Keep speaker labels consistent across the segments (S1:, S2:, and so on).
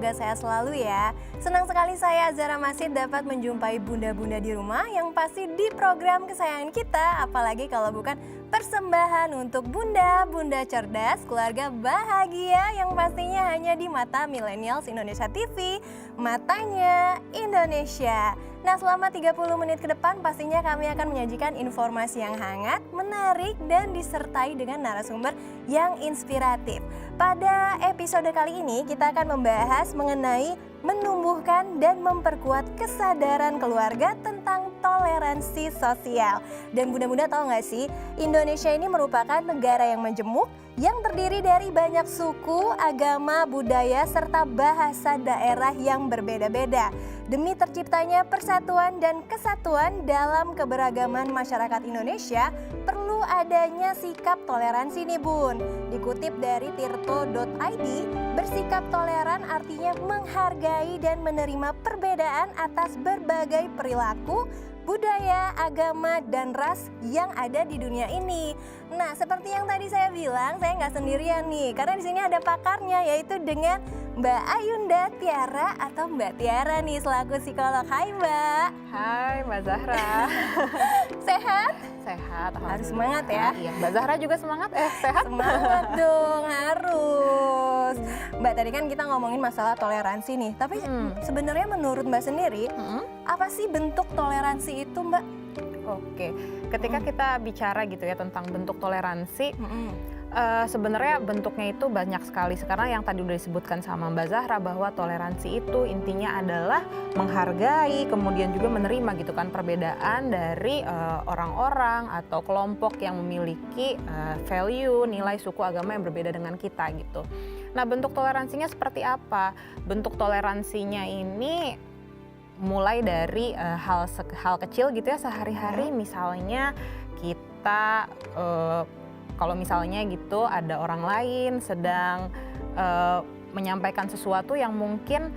S1: semoga sehat selalu ya. Senang sekali saya Zara Masid dapat menjumpai bunda-bunda di rumah yang pasti di program kesayangan kita, apalagi kalau bukan persembahan untuk bunda-bunda cerdas, keluarga bahagia yang pastinya hanya di mata Millennials Indonesia TV, matanya Indonesia. Nah, selama 30 menit ke depan pastinya kami akan menyajikan informasi yang hangat, menarik, dan disertai dengan narasumber yang inspiratif. Pada episode kali ini kita akan membahas mengenai menumbuhkan dan memperkuat kesadaran keluarga tentang toleransi sosial. Dan bunda-bunda tahu nggak sih, Indonesia ini merupakan negara yang majemuk, yang terdiri dari banyak suku, agama, budaya, serta bahasa daerah yang berbeda-beda. Demi terciptanya persatuan dan kesatuan dalam keberagaman masyarakat Indonesia, perlu adanya sikap toleransi nih bun. Dikutip dari tirto.id, bersikap toleran artinya menghargai dan menerima perbedaan atas berbagai perilaku, budaya, agama, dan ras yang ada di dunia ini. Nah, seperti yang tadi saya bilang, saya nggak sendirian nih, karena di sini ada pakarnya, yaitu dengan Mbak Ayunda Tiara atau Mbak Tiara nih selaku psikolog. Hai Mbak.
S2: Hai Mbak Zahra.
S1: Sehat?
S2: Sehat.
S1: Harus semangat ya.
S2: Iya, Mbak Zahra juga semangat. Sehat.
S1: Semangat dong, harus. Mbak, tadi kan kita ngomongin masalah toleransi nih, tapi sebenarnya menurut Mbak sendiri, apa sih bentuk toleransi itu Mbak?
S2: Oke, ketika kita bicara gitu ya tentang bentuk toleransi, sebenarnya bentuknya itu banyak sekali. Sekarang yang tadi udah disebutkan sama Mbak Zahra bahwa toleransi itu intinya adalah menghargai, kemudian juga menerima gitu kan perbedaan dari orang-orang atau kelompok yang memiliki value, nilai, suku, agama yang berbeda dengan kita gitu. Nah, bentuk toleransinya seperti apa? Bentuk toleransinya ini mulai dari hal kecil gitu ya sehari-hari, misalnya kita kalau misalnya gitu ada orang lain sedang menyampaikan sesuatu yang mungkin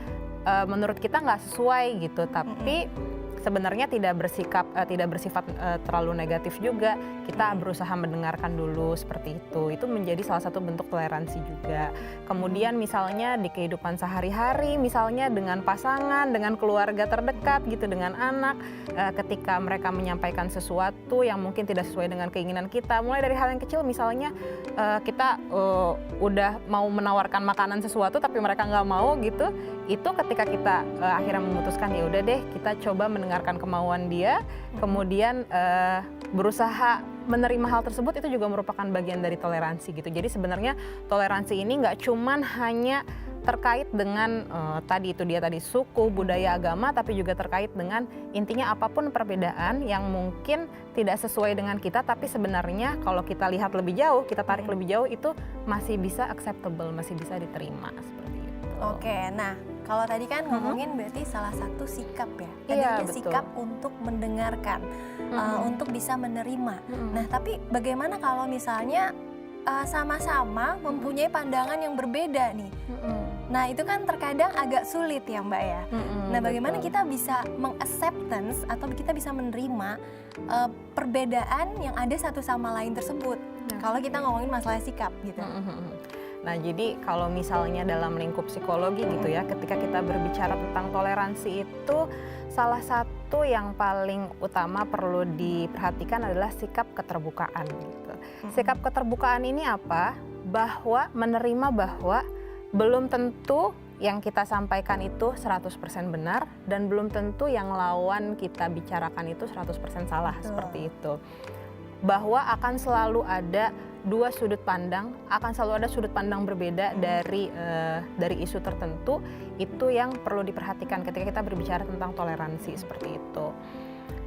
S2: menurut kita nggak sesuai gitu, tapi sebenarnya tidak bersifat terlalu negatif juga. Kita berusaha mendengarkan dulu seperti itu. Itu menjadi salah satu bentuk toleransi juga. Kemudian misalnya di kehidupan sehari-hari, misalnya dengan pasangan, dengan keluarga terdekat gitu, dengan anak, ketika mereka menyampaikan sesuatu yang mungkin tidak sesuai dengan keinginan kita, mulai dari hal yang kecil, misalnya kita udah mau menawarkan makanan sesuatu tapi mereka nggak mau gitu. Itu ketika kita akhirnya memutuskan ya udah deh kita coba mendengarkan kemauan dia, kemudian berusaha menerima hal tersebut, itu juga merupakan bagian dari toleransi gitu. Jadi sebenarnya toleransi ini nggak cuman hanya terkait dengan tadi suku, budaya, agama, tapi juga terkait dengan intinya apapun perbedaan yang mungkin tidak sesuai dengan kita, tapi sebenarnya kalau kita lihat lebih jauh, kita tarik lebih jauh, itu masih bisa acceptable, masih bisa diterima seperti itu.
S1: Oke, nah kalau tadi kan ngomongin berarti salah satu sikap ya,
S2: Iya,
S1: tadinya
S2: betul.
S1: sikap untuk mendengarkan, untuk bisa menerima. Nah, tapi bagaimana kalau misalnya sama-sama mempunyai pandangan yang berbeda nih? Nah, itu kan terkadang agak sulit ya Mbak ya. Nah, bagaimana
S2: betul.
S1: kita bisa meng-acceptance atau kita bisa menerima perbedaan yang ada satu sama lain tersebut? Kalau kita ngomongin masalah sikap gitu.
S2: Nah, jadi kalau misalnya dalam lingkup psikologi gitu ya, ketika kita berbicara tentang toleransi itu, salah satu yang paling utama perlu diperhatikan adalah sikap keterbukaan gitu. Sikap keterbukaan ini apa? Bahwa menerima bahwa belum tentu yang kita sampaikan itu 100% benar, dan belum tentu yang lawan kita bicarakan itu 100% salah.
S1: Betul.
S2: Seperti itu. Bahwa akan selalu ada dua sudut pandang, akan selalu ada sudut pandang berbeda dari isu tertentu. Itu yang perlu diperhatikan ketika kita berbicara tentang toleransi seperti itu.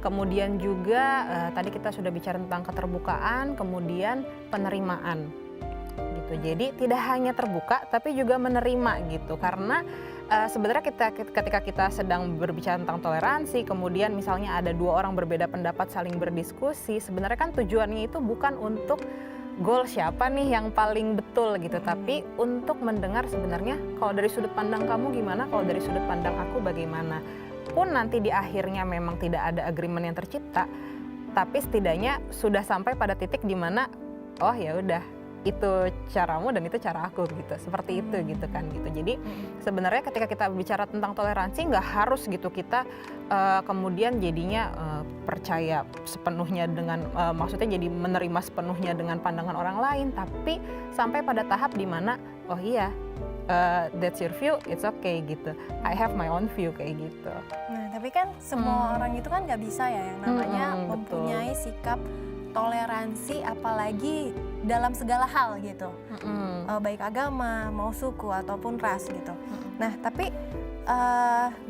S2: Kemudian juga tadi kita sudah bicara tentang keterbukaan, kemudian penerimaan gitu. Jadi tidak hanya terbuka tapi juga menerima gitu, karena sebenarnya ketika kita sedang berbicara tentang toleransi, kemudian misalnya ada dua orang berbeda pendapat saling berdiskusi, sebenarnya kan tujuannya itu bukan untuk goal siapa nih yang paling betul gitu, tapi untuk mendengar sebenarnya kalau dari sudut pandang kamu gimana, kalau dari sudut pandang aku bagaimana. Pun nanti di akhirnya memang tidak ada agreement yang tercipta, tapi setidaknya sudah sampai pada titik di mana oh ya udah, itu caramu dan itu cara aku gitu, seperti itu gitu kan gitu. Jadi sebenarnya ketika kita bicara tentang toleransi nggak harus gitu kita kemudian jadinya percaya sepenuhnya dengan maksudnya jadi menerima sepenuhnya dengan pandangan orang lain, tapi sampai pada tahap dimana oh iya that's your view, it's okay gitu. I have my own view kayak gitu.
S1: Nah, tapi kan semua orang itu kan nggak bisa ya yang namanya mempunyai sikap toleransi, apalagi dalam segala hal gitu. Baik agama, mau suku ataupun ras gitu. Nah, tapi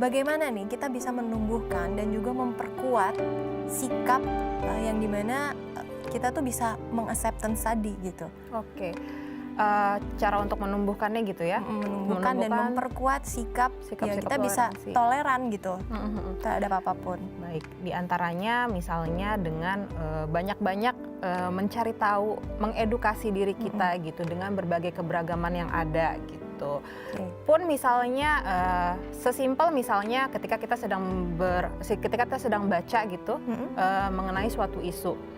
S1: bagaimana nih kita bisa menumbuhkan dan juga memperkuat sikap yang dimana kita tuh bisa meng-acceptance tadi gitu.
S2: Oke. Cara untuk menumbuhkannya gitu ya,
S1: menumbuhkan dan memperkuat sikap ya kita bisa toleran gitu terhadap apapun.
S2: Baik, diantaranya misalnya dengan banyak-banyak mencari tahu, mengedukasi diri kita gitu dengan berbagai keberagaman yang ada gitu. Pun misalnya sesimpel misalnya ketika kita sedang baca gitu mengenai suatu isu.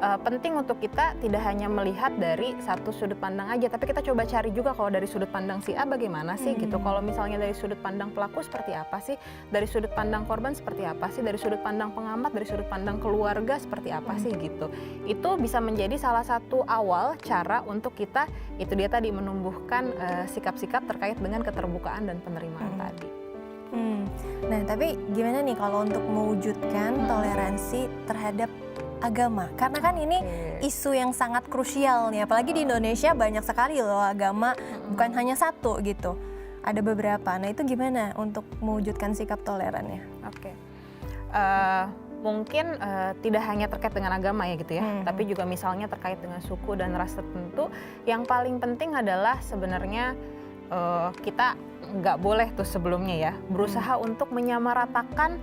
S2: Penting untuk kita tidak hanya melihat dari satu sudut pandang aja, tapi kita coba cari juga kalau dari sudut pandang si A bagaimana sih gitu. Kalau misalnya dari sudut pandang pelaku seperti apa sih, dari sudut pandang korban seperti apa sih, dari sudut pandang pengamat, dari sudut pandang keluarga seperti apa sih gitu. Itu bisa menjadi salah satu awal cara untuk kita itu dia tadi menumbuhkan sikap-sikap terkait dengan keterbukaan dan penerimaan tadi.
S1: Nah, tapi gimana nih kalau untuk mewujudkan toleransi terhadap agama? Karena kan ini isu yang sangat krusial nih, apalagi di Indonesia banyak sekali loh agama, bukan hanya satu gitu. Ada beberapa. Nah, itu gimana untuk mewujudkan sikap tolerannya?
S2: Oke. Mungkin tidak hanya terkait dengan agama ya gitu ya, tapi juga misalnya terkait dengan suku dan ras tertentu. Yang paling penting adalah sebenarnya kita nggak boleh tuh sebelumnya ya berusaha untuk menyamaratakan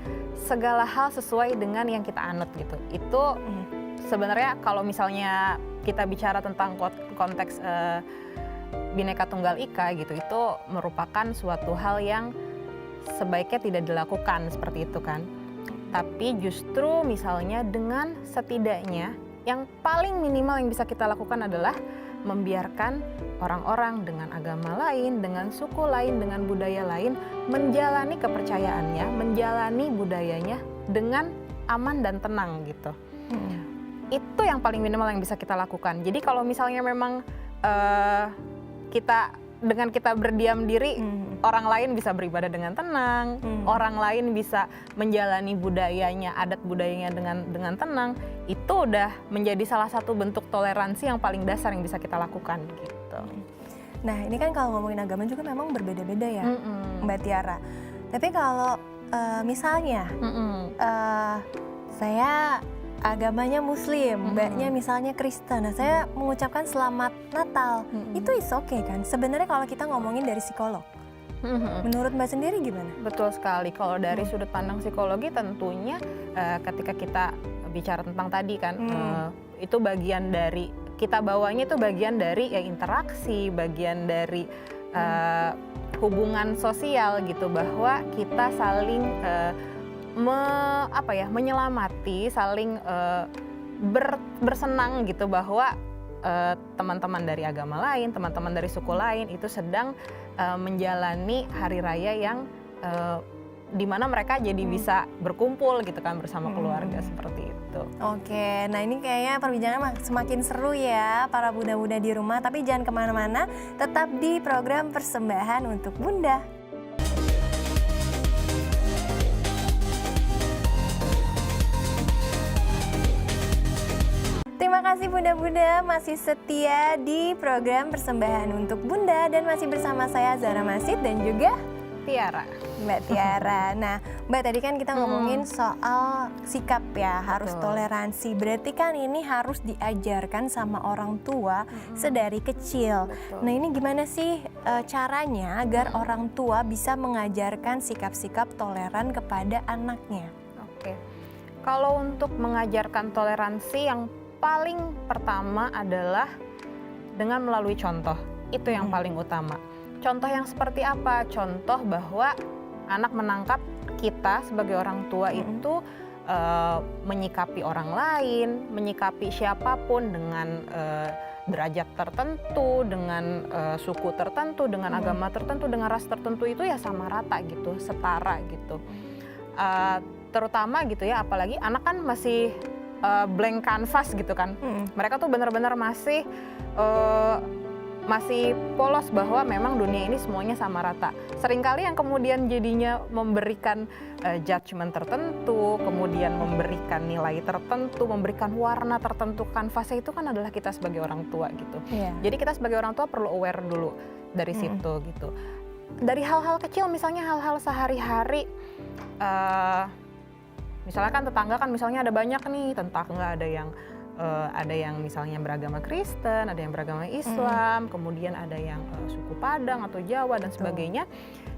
S2: segala hal sesuai dengan yang kita anut gitu. Itu sebenarnya kalau misalnya kita bicara tentang konteks Bhinneka Tunggal Ika gitu, itu merupakan suatu hal yang sebaiknya tidak dilakukan seperti itu kan. Tapi justru misalnya dengan setidaknya yang paling minimal yang bisa kita lakukan adalah membiarkan orang-orang dengan agama lain, dengan suku lain, dengan budaya lain menjalani kepercayaannya, menjalani budayanya dengan aman dan tenang gitu. Itu yang paling minimal yang bisa kita lakukan. Jadi kalau misalnya memang kita berdiam diri, orang lain bisa beribadah dengan tenang, orang lain bisa menjalani budayanya, adat budayanya dengan tenang, itu udah menjadi salah satu bentuk toleransi yang paling dasar yang bisa kita lakukan gitu.
S1: Nah, ini kan kalau ngomongin agama juga memang berbeda-beda ya, Mbak Tiara. Tapi kalau misalnya saya agamanya Muslim, mbaknya misalnya Kristen, nah saya mengucapkan selamat Natal, itu is okay kan? Sebenarnya kalau kita ngomongin dari psikolog, menurut mbak sendiri gimana?
S2: Betul sekali, kalau dari sudut pandang psikologi tentunya ketika kita bicara tentang tadi kan, itu bagian dari, kita bawanya itu bagian dari ya interaksi, bagian dari hubungan sosial gitu, bahwa kita saling menyelamati, saling bersenang gitu bahwa teman-teman dari agama lain, teman-teman dari suku lain itu sedang menjalani hari raya yang dimana mereka jadi bisa berkumpul gitu kan bersama keluarga seperti itu.
S1: Oke, nah ini kayaknya perbincangan semakin seru ya para bunda-bunda di rumah, tapi jangan kemana-mana, tetap di program Persembahan untuk Bunda. Terima kasih bunda-bunda masih setia di program Persembahan untuk Bunda dan masih bersama saya Zara Masid dan juga
S2: Tiara.
S1: Mbak Tiara. Nah, Mbak tadi kan kita ngomongin soal sikap ya, harus toleransi. Berarti kan ini harus diajarkan sama orang tua sedari kecil. Nah, ini gimana sih caranya agar orang tua bisa mengajarkan sikap-sikap toleran kepada anaknya?
S2: Oke. Kalau untuk mengajarkan toleransi yang paling pertama adalah dengan melalui contoh. Itu yang paling utama. Contoh yang seperti apa? Contoh bahwa anak menangkap kita sebagai orang tua itu menyikapi orang lain, menyikapi siapapun derajat tertentu, dengan suku tertentu, dengan agama tertentu, dengan ras tertentu itu ya sama rata gitu, setara gitu. Terutama gitu ya, apalagi anak kan masih blank canvas gitu kan. Mereka tuh benar-benar masih polos bahwa memang dunia ini semuanya sama rata. Seringkali yang kemudian jadinya memberikan judgement tertentu, kemudian memberikan nilai tertentu, memberikan warna tertentu kanvasnya itu kan adalah kita sebagai orang tua gitu. Jadi kita sebagai orang tua perlu aware dulu dari situ gitu. Dari hal-hal kecil, misalnya hal-hal sehari-hari, misalnya kan tetangga kan misalnya ada banyak nih tetangga, ada yang misalnya beragama Kristen, ada yang beragama Islam, kemudian ada yang suku Padang atau Jawa dan sebagainya.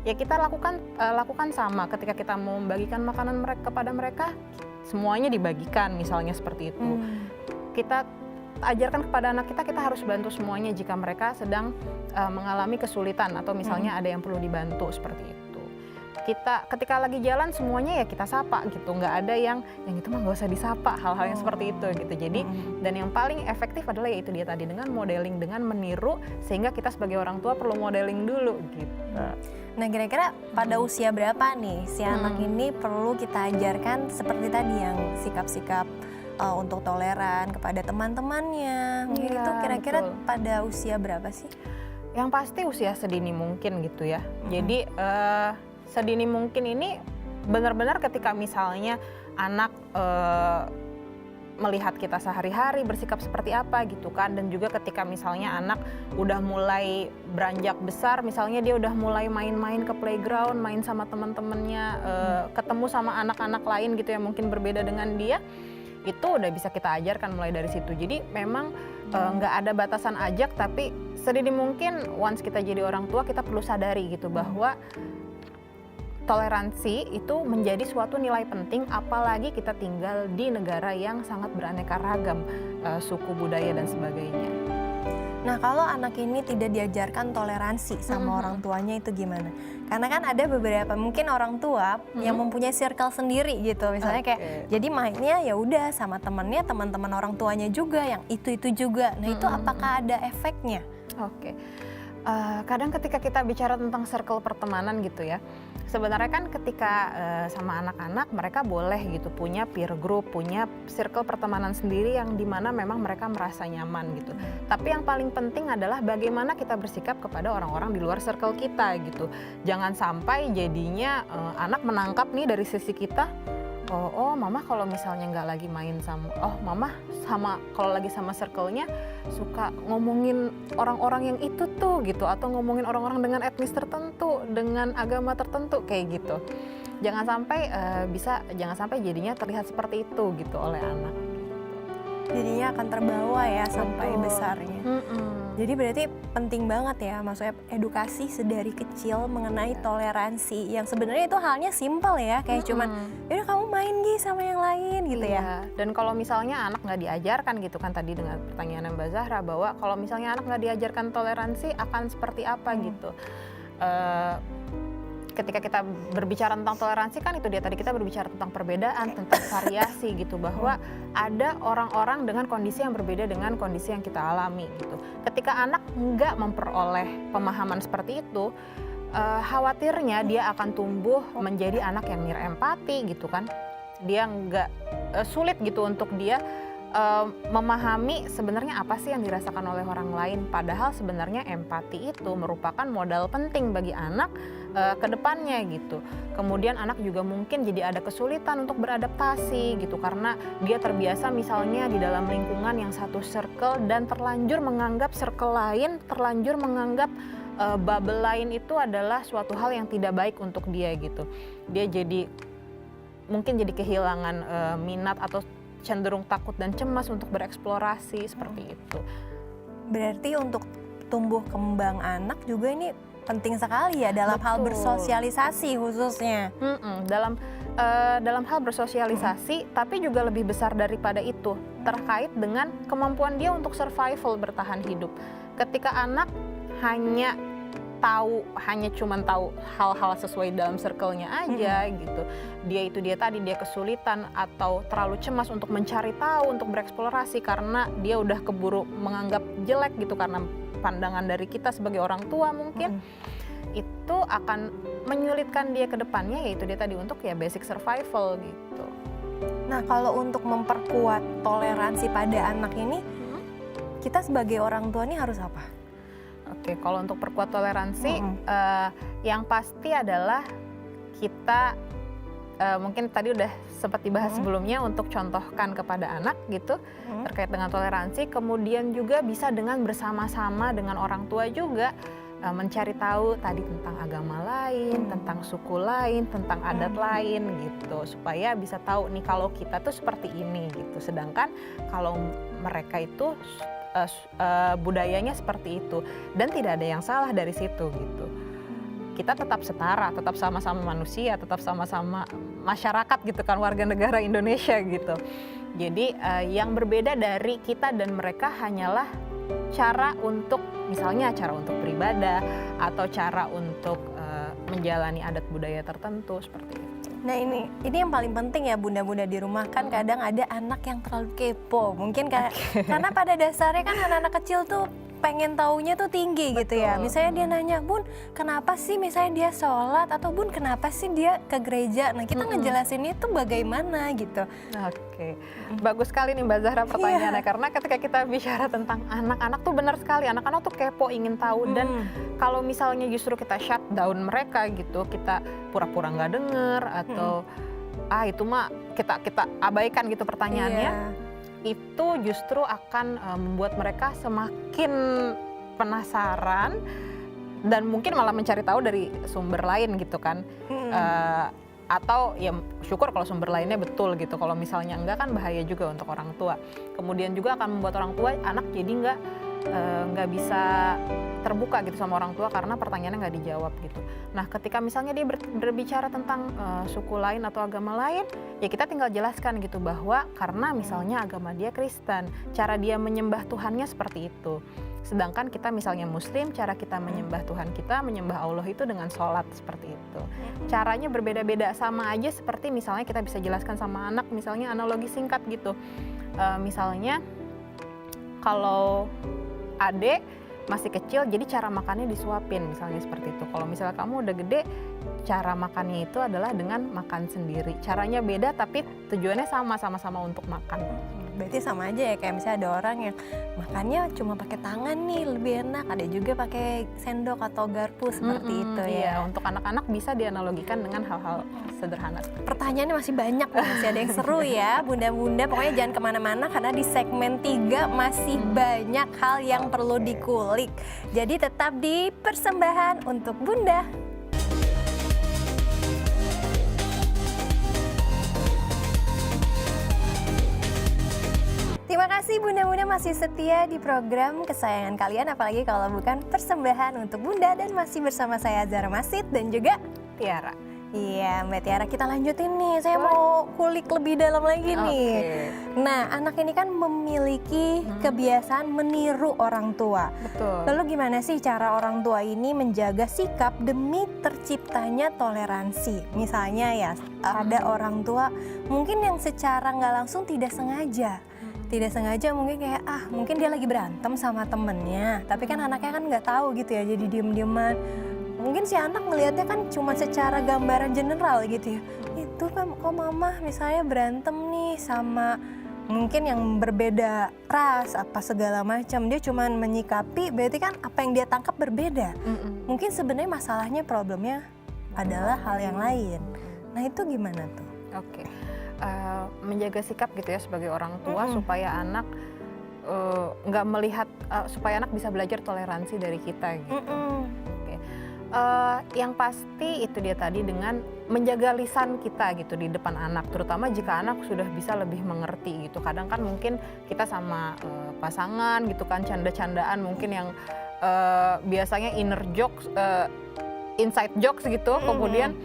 S2: Ya kita lakukan sama ketika kita mau membagikan makanan kepada mereka, semuanya dibagikan misalnya seperti itu. Kita ajarkan kepada anak kita harus bantu semuanya jika mereka sedang mengalami kesulitan atau misalnya ada yang perlu dibantu seperti itu. Kita ketika lagi jalan semuanya ya kita sapa gitu, nggak ada yang itu mah nggak usah disapa, hal-hal yang seperti itu gitu. Jadi dan yang paling efektif adalah yaitu dia tadi dengan modeling, dengan meniru, sehingga kita sebagai orang tua perlu modeling dulu gitu.
S1: Nah kira-kira pada usia berapa nih si anak ini perlu kita ajarkan seperti tadi yang sikap-sikap untuk toleran kepada teman-temannya, itu kira-kira betul. Pada usia berapa sih?
S2: Yang pasti usia sedini mungkin gitu ya. Jadi sedini mungkin ini benar-benar ketika misalnya anak melihat kita sehari-hari bersikap seperti apa gitu kan, dan juga ketika misalnya anak udah mulai beranjak besar, misalnya dia udah mulai main-main ke playground, main sama teman-temannya, ketemu sama anak-anak lain gitu yang mungkin berbeda dengan dia, itu udah bisa kita ajarkan mulai dari situ. Jadi memang nggak ada batasan ajak, tapi sedini mungkin once kita jadi orang tua kita perlu sadari gitu bahwa toleransi itu menjadi suatu nilai penting, apalagi kita tinggal di negara yang sangat beraneka ragam suku, budaya dan sebagainya.
S1: Nah kalau anak ini tidak diajarkan toleransi sama orang tuanya itu gimana? Karena kan ada beberapa mungkin orang tua yang mempunyai circle sendiri gitu, misalnya kayak jadi mainnya ya udah sama temannya, teman-teman orang tuanya juga yang itu juga. Nah itu apakah ada efeknya?
S2: Kadang ketika kita bicara tentang circle pertemanan gitu ya, sebenarnya kan ketika sama anak-anak mereka boleh gitu punya peer group, punya circle pertemanan sendiri yang dimana memang mereka merasa nyaman gitu. Tapi yang paling penting adalah bagaimana kita bersikap kepada orang-orang di luar circle kita gitu. Jangan sampai jadinya anak menangkap nih dari sisi kita, oh mama kalau misalnya nggak lagi main sama, mama kalau lagi sama circle-nya suka ngomongin orang-orang yang itu tuh gitu, atau ngomongin orang-orang dengan etnis tertentu, dengan agama tertentu kayak gitu. Jangan sampai jadinya terlihat seperti itu gitu oleh anak.
S1: Jadinya akan terbawa ya sampai besarnya. Jadi berarti penting banget ya, maksudnya edukasi sedari kecil mengenai toleransi yang sebenarnya itu halnya simple ya, kayak cuman yaudah kamu main sama yang lain gitu ya.
S2: Dan kalau misalnya anak nggak diajarkan gitu kan, tadi dengan pertanyaan Mbak Zahra bahwa kalau misalnya anak nggak diajarkan toleransi akan seperti apa gitu. Ketika kita berbicara tentang toleransi kan itu dia tadi kita berbicara tentang perbedaan, tentang variasi gitu, bahwa ada orang-orang dengan kondisi yang berbeda dengan kondisi yang kita alami gitu. Ketika anak nggak memperoleh pemahaman seperti itu, khawatirnya dia akan tumbuh menjadi anak yang nirempati gitu kan. Dia nggak sulit gitu untuk dia memahami sebenarnya apa sih yang dirasakan oleh orang lain, padahal sebenarnya empati itu merupakan modal penting bagi anak ke depannya gitu. Kemudian anak juga mungkin jadi ada kesulitan untuk beradaptasi gitu, karena dia terbiasa misalnya di dalam lingkungan yang satu circle dan terlanjur menganggap circle lain, terlanjur menganggap bubble lain itu adalah suatu hal yang tidak baik untuk dia gitu. Dia mungkin jadi kehilangan minat atau cenderung takut dan cemas untuk bereksplorasi seperti itu.
S1: Berarti untuk tumbuh kembang anak juga ini penting sekali ya dalam hal bersosialisasi khususnya.
S2: Dalam hal bersosialisasi, tapi juga lebih besar daripada itu terkait dengan kemampuan dia untuk survival, bertahan hidup. Ketika anak hanya tahu, hanya cuman tahu hal-hal sesuai dalam circle-nya aja gitu. Dia tadi dia kesulitan atau terlalu cemas untuk mencari tahu, untuk bereksplorasi karena dia udah keburu menganggap jelek gitu karena pandangan dari kita sebagai orang tua mungkin. Itu akan menyulitkan dia ke depannya, yaitu dia tadi untuk ya basic survival gitu.
S1: Nah, kalau untuk memperkuat toleransi pada anak ini, kita sebagai orang tua ini harus apa?
S2: Oke, kalau untuk perkuat toleransi, yang pasti adalah kita mungkin tadi udah sempat dibahas sebelumnya untuk contohkan kepada anak gitu terkait dengan toleransi, kemudian juga bisa dengan bersama-sama dengan orang tua juga mencari tahu tadi tentang agama lain, tentang suku lain, tentang adat lain gitu, supaya bisa tahu nih kalau kita tuh seperti ini gitu, sedangkan kalau mereka itu budayanya seperti itu dan tidak ada yang salah dari situ gitu. Kita tetap setara, tetap sama-sama manusia, tetap sama-sama masyarakat gitu kan, warga negara Indonesia gitu. Jadi yang berbeda dari kita dan mereka hanyalah cara untuk, misalnya cara untuk beribadah atau cara untuk menjalani adat budaya tertentu seperti itu.
S1: Nah ini yang paling penting ya bunda-bunda di rumah, kan kadang ada anak yang terlalu kepo, mungkin karena pada dasarnya kan anak-anak kecil tuh pengen taunya tuh tinggi. Betul. Gitu ya. Misalnya dia nanya, Bun kenapa sih misalnya dia sholat, atau Bun kenapa sih dia ke gereja. Nah kita ngejelasin itu bagaimana gitu.
S2: Oke, bagus sekali nih Mbak Zahra pertanyaannya, karena ketika kita bicara tentang anak-anak tuh benar sekali, anak-anak tuh kepo, ingin tahu. Dan kalau misalnya justru kita shutdown mereka gitu, kita pura-pura nggak denger atau itu mah kita abaikan gitu pertanyaannya, itu justru akan membuat mereka semakin penasaran dan mungkin malah mencari tahu dari sumber lain gitu kan. Atau ya syukur kalau sumber lainnya betul gitu, kalau misalnya enggak kan bahaya juga untuk orang tua. Kemudian juga akan membuat orang tua, anak jadi nggak bisa terbuka gitu sama orang tua karena pertanyaannya nggak dijawab gitu. Nah ketika misalnya dia berbicara tentang suku lain atau agama lain, ya kita tinggal jelaskan gitu bahwa karena misalnya agama dia Kristen, cara dia menyembah Tuhannya seperti itu. Sedangkan kita misalnya Muslim, cara kita menyembah Tuhan kita, menyembah Allah itu dengan sholat seperti itu. Caranya berbeda-beda, sama aja seperti misalnya kita bisa jelaskan sama anak, misalnya analogi singkat gitu. Misalnya kalau adik masih kecil, jadi cara makannya disuapin misalnya seperti itu. Kalau misalnya kamu udah gede, cara makannya itu adalah dengan makan sendiri. Caranya beda tapi tujuannya sama-sama untuk makan.
S1: Berarti sama aja ya, kayak misalnya ada orang yang makannya cuma pakai tangan nih lebih enak, ada juga pakai sendok atau garpu seperti itu ya.
S2: Iya, untuk anak-anak bisa dianalogikan dengan hal-hal sederhana.
S1: Pertanyaannya masih banyak, masih ada yang seru ya bunda-bunda, pokoknya jangan kemana-mana karena di segmen 3 masih banyak hal yang perlu dikulik. Jadi tetap di persembahan untuk Bunda. Terima kasih bunda-bunda masih setia di program kesayangan kalian, apalagi kalau bukan persembahan untuk Bunda, dan masih bersama saya Zahra Masid dan juga
S2: Tiara.
S1: Iya Mbak Tiara, kita lanjutin nih, saya mau kulik lebih dalam lagi nih. Nah anak ini kan memiliki kebiasaan meniru orang tua.
S2: Betul.
S1: Lalu gimana sih cara orang tua ini menjaga sikap demi terciptanya toleransi? Misalnya ya ada orang tua mungkin yang secara nggak langsung tidak sengaja mungkin kayak mungkin dia lagi berantem sama temennya, tapi kan anaknya kan nggak tahu gitu ya, jadi diem-dieman. Mungkin si anak melihatnya kan cuma secara gambaran general gitu ya, itu kan kok mama misalnya berantem nih sama mungkin yang berbeda ras apa segala macam, dia cuma menyikapi, berarti kan apa yang dia tangkap berbeda. Mungkin sebenarnya masalahnya, problemnya adalah hal yang lain. Nah itu gimana tuh?
S2: Oke. Menjaga sikap gitu ya sebagai orang tua supaya anak nggak melihat, supaya anak bisa belajar toleransi dari kita gitu. Oke. Yang pasti itu dia tadi dengan menjaga lisan kita gitu di depan anak, terutama jika anak sudah bisa lebih mengerti gitu. Kadang kan mungkin kita sama pasangan gitu kan canda-candaan mungkin yang biasanya inner jokes, inside jokes gitu, kemudian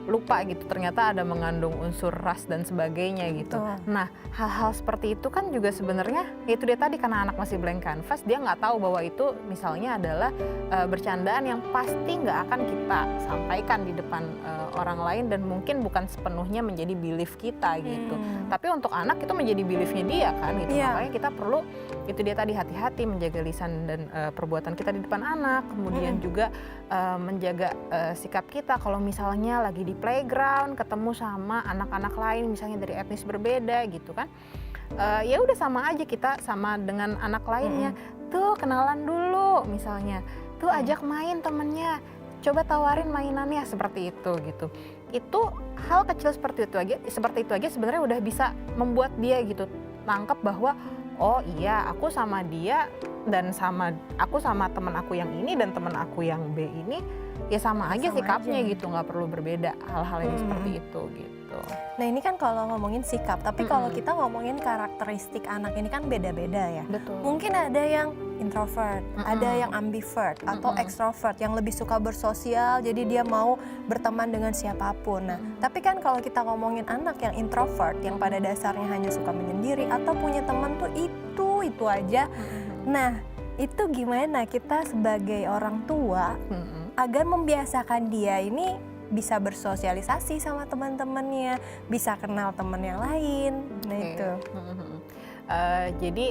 S2: lupa gitu ternyata ada mengandung unsur ras dan sebagainya gitu.
S1: Betul.
S2: Nah, hal-hal seperti itu kan juga sebenarnya itu dia tadi, karena anak masih blank canvas, dia nggak tahu bahwa itu misalnya adalah bercandaan yang pasti nggak akan kita sampaikan di depan orang lain dan mungkin bukan sepenuhnya menjadi belief kita gitu. Tapi untuk anak itu menjadi beliefnya dia kan gitu.
S1: Iya.
S2: Makanya kita perlu itu dia tadi, hati-hati menjaga lisan dan perbuatan kita di depan anak, kemudian juga menjaga sikap kita kalau misalnya lagi di playground ketemu sama anak-anak lain misalnya dari etnis berbeda gitu kan. Ya udah sama aja kita sama dengan anak lainnya. Tuh kenalan dulu misalnya. Tuh ajak main temennya. Coba tawarin mainannya seperti itu gitu. Itu hal kecil seperti itu aja sebenarnya udah bisa membuat dia gitu tangkap bahwa oh iya, aku sama dia dan aku sama teman aku yang ini dan teman aku yang B ini ya sama aja sikapnya gitu, nggak perlu berbeda hal-hal yang seperti itu gitu.
S1: Nah ini kan kalau ngomongin sikap, tapi kalau kita ngomongin karakteristik anak ini kan beda-beda ya.
S2: Betul.
S1: Mungkin ada yang introvert, ada yang ambivert atau extrovert yang lebih suka bersosial, jadi dia mau berteman dengan siapapun. Nah, tapi kan kalau kita ngomongin anak yang introvert yang pada dasarnya hanya suka menyendiri atau punya teman tuh itu aja. Nah, itu gimana kita sebagai orang tua agar membiasakan dia ini bisa bersosialisasi sama teman-temannya, bisa kenal teman yang lain. Nah itu.
S2: Jadi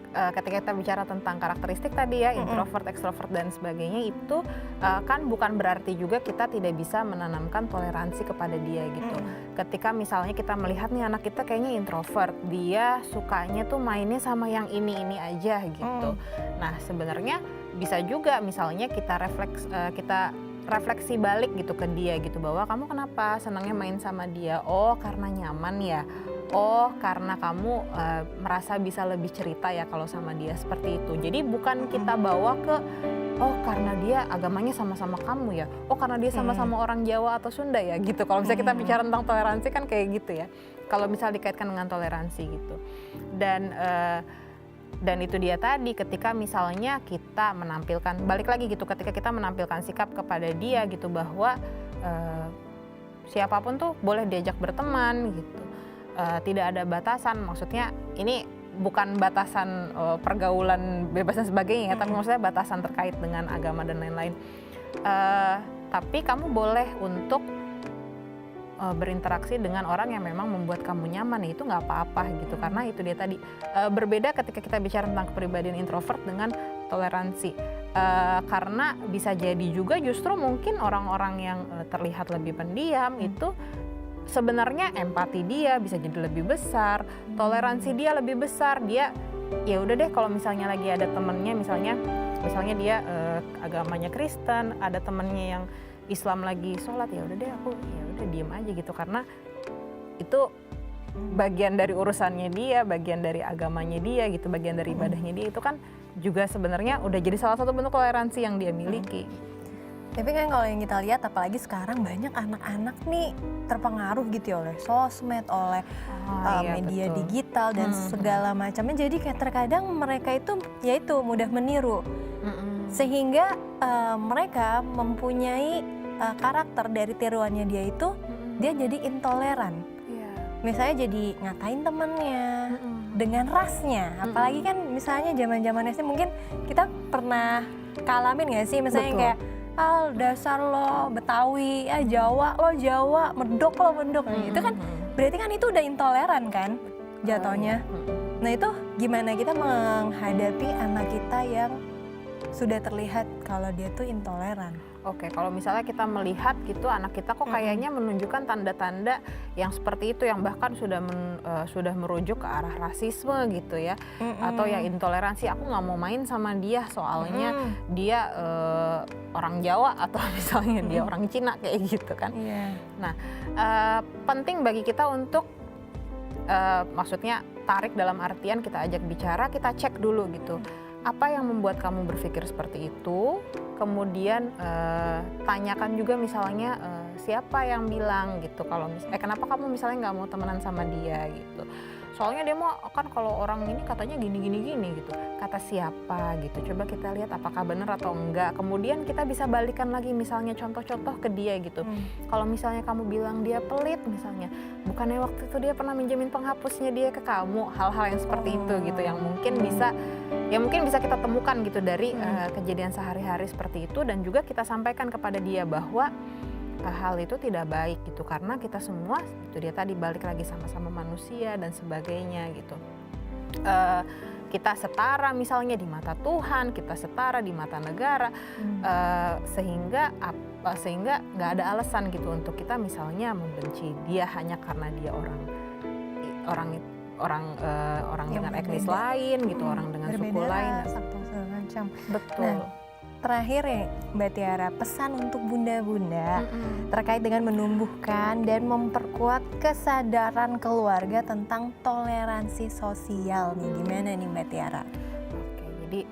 S2: ketika kita bicara tentang karakteristik tadi ya, introvert, extrovert dan sebagainya itu kan bukan berarti juga kita tidak bisa menanamkan toleransi kepada dia gitu. Ketika misalnya kita melihat nih anak kita kayaknya introvert, dia sukanya tuh mainnya sama yang ini aja gitu. Nah sebenarnya bisa juga misalnya kita refleksi balik gitu ke dia gitu, bahwa kamu kenapa senangnya main sama dia? Oh karena nyaman ya. Oh karena kamu merasa bisa lebih cerita ya kalau sama dia, seperti itu. Jadi bukan kita bawa ke oh karena dia agamanya sama-sama kamu ya. Oh karena dia sama-sama orang Jawa atau Sunda ya gitu. Kalau misalnya kita bicara tentang toleransi kan kayak gitu ya. Kalau misalnya dikaitkan dengan toleransi gitu. Dan itu dia tadi, ketika misalnya kita menampilkan, balik lagi gitu, ketika kita menampilkan sikap kepada dia gitu bahwa siapapun tuh boleh diajak berteman gitu. Tidak ada batasan, maksudnya ini bukan batasan pergaulan bebas dan sebagainya, tapi maksudnya batasan terkait dengan agama dan lain-lain. Tapi kamu boleh untuk berinteraksi dengan orang yang memang membuat kamu nyaman, itu nggak apa-apa gitu. Karena itu dia tadi, berbeda ketika kita bicara tentang kepribadian introvert dengan toleransi. Karena bisa jadi juga justru mungkin orang-orang yang terlihat lebih pendiam itu sebenarnya empati dia bisa jadi lebih besar, toleransi dia lebih besar. Dia ya udah deh kalau misalnya lagi ada temennya, misalnya dia agamanya Kristen, ada temennya yang Islam lagi sholat, ya udah deh aku ya udah diem aja gitu, karena itu bagian dari urusannya dia, bagian dari agamanya dia gitu, bagian dari ibadahnya dia, itu kan juga sebenarnya udah jadi salah satu bentuk toleransi yang dia miliki.
S1: Tapi kan kalau yang kita lihat, apalagi sekarang banyak anak-anak nih terpengaruh gitu ya oleh sosmed, oleh media digital dan segala macamnya. Jadi kayak terkadang mereka itu yaitu mudah meniru, sehingga mereka mempunyai karakter dari tiruannya dia itu, dia jadi intoleran. Misalnya jadi ngatain temennya dengan rasnya, apalagi kan misalnya zaman-zaman SD mungkin kita pernah ngalamin nggak sih, misalnya kayak dasar lo Betawi, Jawa lo Jawa, medok lo medok, itu kan berarti kan itu udah intoleran kan jatuhnya. Nah itu gimana kita menghadapi anak kita yang sudah terlihat kalau dia tuh intoleran?
S2: Oke, kalau misalnya kita melihat gitu anak kita kok kayaknya menunjukkan tanda-tanda yang seperti itu, yang bahkan sudah merujuk ke arah rasisme gitu ya, atau ya intoleransi, aku nggak mau main sama dia soalnya dia orang Jawa atau misalnya dia orang Cina kayak gitu kan. Nah, penting bagi kita untuk maksudnya tarik dalam artian kita ajak bicara, kita cek dulu gitu. Apa yang membuat kamu berpikir seperti itu? Kemudian tanyakan juga misalnya siapa yang bilang gitu, kalau kenapa kamu misalnya nggak mau temenan sama dia gitu, soalnya dia mau kan kalau orang ini katanya gini gitu. Kata siapa gitu, coba kita lihat apakah benar atau enggak. Kemudian kita bisa balikan lagi misalnya contoh-contoh ke dia gitu. Kalau misalnya kamu bilang dia pelit misalnya, bukannya waktu itu dia pernah minjemin penghapusnya dia ke kamu, hal-hal yang seperti itu gitu, yang mungkin bisa kita temukan gitu dari kejadian sehari-hari seperti itu, dan juga kita sampaikan kepada dia bahwa hal itu tidak baik gitu, karena kita semua itu dia tadi balik lagi sama-sama manusia dan sebagainya gitu. Kita setara misalnya di mata Tuhan, kita setara di mata negara, sehingga nggak ada alasan gitu untuk kita misalnya membenci dia hanya karena dia orang dengan etnis lain gitu, orang dengan suku lain
S1: atau segala macam.
S2: Betul.
S1: Nah, terakhir ya Mbak Tiara, pesan untuk bunda-bunda terkait dengan menumbuhkan dan memperkuat kesadaran keluarga tentang toleransi sosial nih, gimana nih Mbak Tiara?
S2: Oke, jadi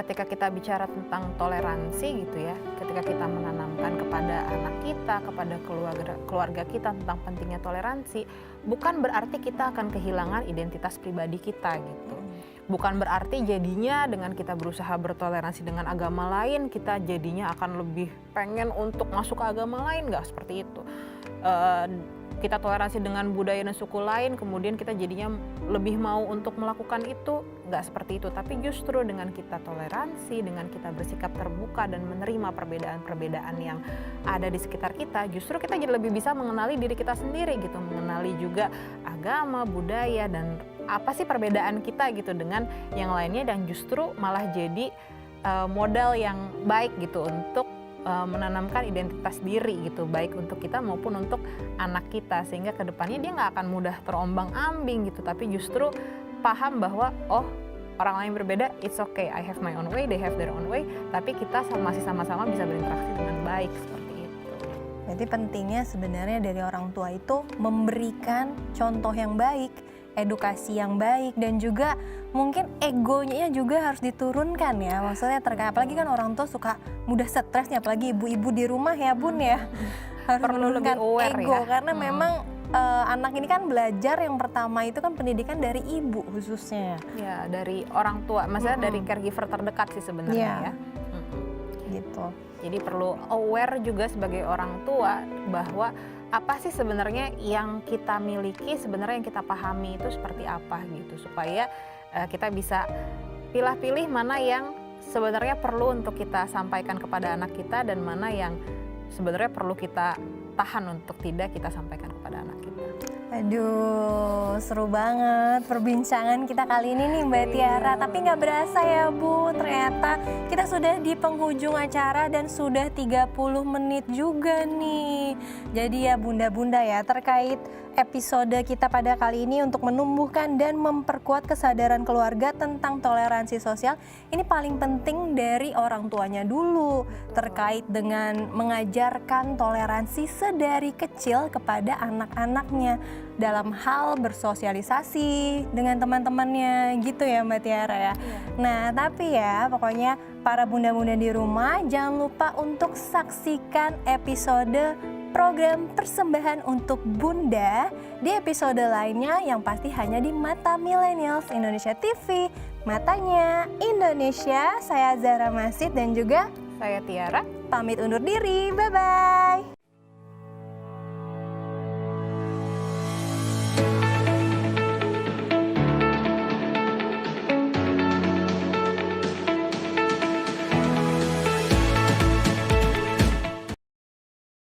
S2: ketika kita bicara tentang toleransi gitu ya, ketika kita menanamkan kepada anak kita, kepada keluarga kita tentang pentingnya toleransi, bukan berarti kita akan kehilangan identitas pribadi kita gitu. Bukan berarti jadinya dengan kita berusaha bertoleransi dengan agama lain, kita jadinya akan lebih pengen untuk masuk ke agama lain, nggak seperti itu. Kita toleransi dengan budaya dan suku lain, kemudian kita jadinya lebih mau untuk melakukan itu, nggak seperti itu. Tapi justru dengan kita toleransi, dengan kita bersikap terbuka dan menerima perbedaan-perbedaan yang ada di sekitar kita, justru kita jadi lebih bisa mengenali diri kita sendiri gitu, mengenali juga agama, budaya, dan apa sih perbedaan kita gitu dengan yang lainnya, dan justru malah jadi modal yang baik gitu untuk menanamkan identitas diri gitu, baik untuk kita maupun untuk anak kita, sehingga kedepannya dia nggak akan mudah terombang-ambing gitu, tapi justru paham bahwa orang lain berbeda, it's okay, I have my own way, they have their own way, tapi kita masih sama-sama bisa berinteraksi dengan baik seperti itu.
S1: Berarti pentingnya sebenarnya dari orang tua itu memberikan contoh yang baik, edukasi yang baik, dan juga mungkin egonya juga harus diturunkan ya. Maksudnya apalagi kan orang tua suka mudah stres nih, apalagi ibu-ibu di rumah ya Bun ya. Harus
S2: perlu
S1: menurunkan
S2: lebih aware
S1: ego
S2: ya.
S1: Karena memang anak ini kan belajar yang pertama itu kan pendidikan dari ibu khususnya.
S2: Ya, dari orang tua, maksudnya dari caregiver terdekat sih sebenarnya ya.
S1: Gitu.
S2: Jadi perlu aware juga sebagai orang tua bahwa apa sih sebenarnya yang kita miliki, sebenarnya yang kita pahami itu seperti apa gitu, supaya kita bisa pilih-pilih mana yang sebenarnya perlu untuk kita sampaikan kepada anak kita dan mana yang sebenarnya perlu kita tahan untuk tidak kita sampaikan kepada anak kita.
S1: Aduh, seru banget perbincangan kita kali ini nih Mbak Tiara. Tapi nggak berasa ya Bu, ternyata kita sudah di penghujung acara dan sudah 30 menit juga nih. Jadi ya bunda-bunda ya, terkait episode kita pada kali ini untuk menumbuhkan dan memperkuat kesadaran keluarga tentang toleransi sosial, ini paling penting dari orang tuanya dulu, terkait dengan mengajarkan toleransi sedari kecil kepada anak-anaknya dalam hal bersosialisasi dengan teman-temannya gitu ya Mbak Tiara ya. Nah tapi ya pokoknya para bunda-bunda di rumah jangan lupa untuk saksikan episode program persembahan untuk bunda di episode lainnya yang pasti hanya di Mata Millennials Indonesia TV. Matanya Indonesia, saya Zara Masid dan juga
S2: Saya Tiara.
S1: Pamit undur diri, bye-bye.